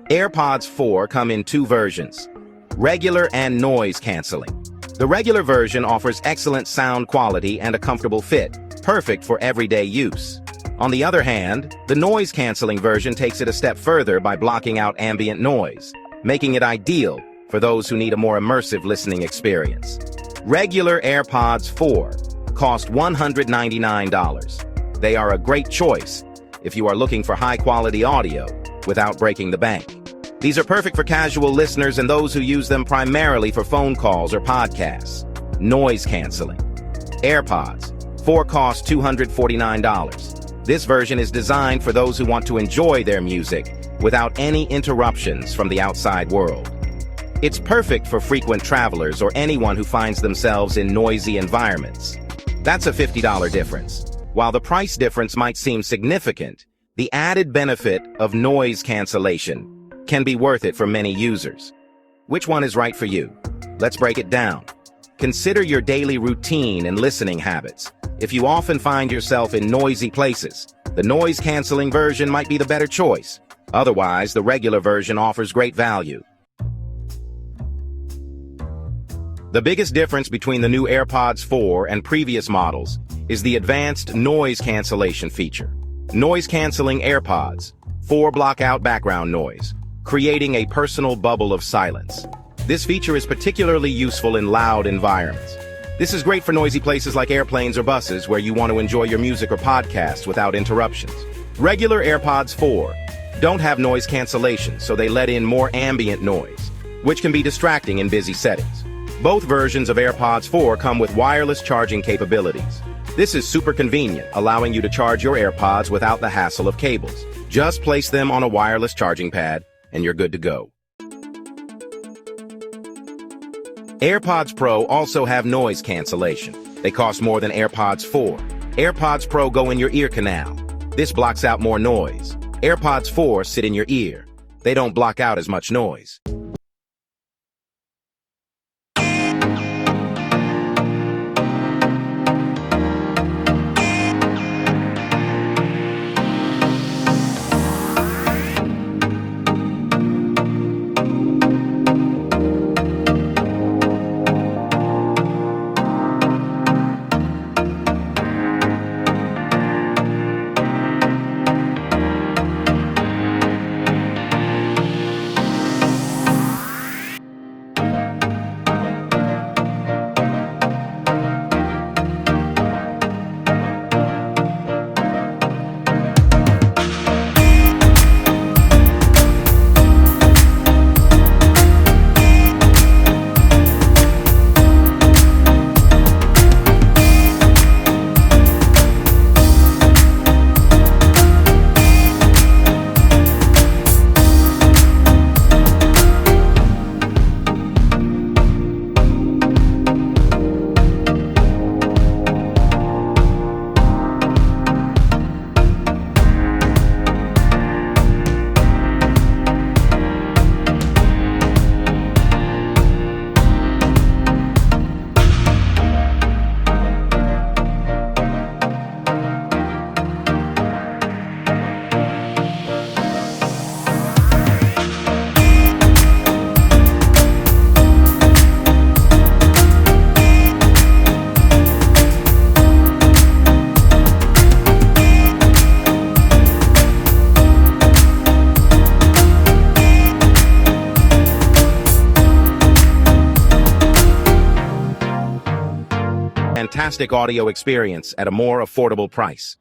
AirPods 4 come in two versions, regular and noise canceling. The regular version offers excellent sound quality and a comfortable fit, perfect for everyday use. On the other hand, the noise canceling version takes it a step further by blocking out ambient noise, making it ideal for those who need a more immersive listening experience. Regular AirPods 4 cost $199. They are a great choice if you are looking for high-quality audio without breaking the bank. These are perfect for casual listeners and those who use them primarily for phone calls or podcasts. Noise canceling. AirPods 4 cost $249. This version is designed for those who want to enjoy their music without any interruptions from the outside world. It's perfect for frequent travelers or anyone who finds themselves in noisy environments. That's a $50 difference. While the price difference might seem significant, the added benefit of noise cancellation can be worth it for many users. Which one is right for you? Let's break it down. Consider your daily routine and listening habits. If you often find yourself in noisy places, the noise-canceling version might be the better choice. Otherwise, the regular version offers great value. The biggest difference between the new AirPods 4 and previous models is the advanced noise cancellation feature. Noise-canceling AirPods 4 block out background noise, creating a personal bubble of silence. This feature is particularly useful in loud environments. This is great for noisy places like airplanes or buses where you want to enjoy your music or podcasts without interruptions. Regular AirPods 4 don't have noise cancellation, so they let in more ambient noise, which can be distracting in busy settings. Both versions of AirPods 4 come with wireless charging capabilities. This is super convenient, allowing you to charge your AirPods without the hassle of cables. Just place them on a wireless charging pad, and you're good to go. AirPods Pro also have noise cancellation. They cost more than AirPods 4. AirPods Pro go in your ear canal. This blocks out more noise. AirPods 4 sit in your ear. They don't block out as much noise. Fantastic audio experience at a more affordable price.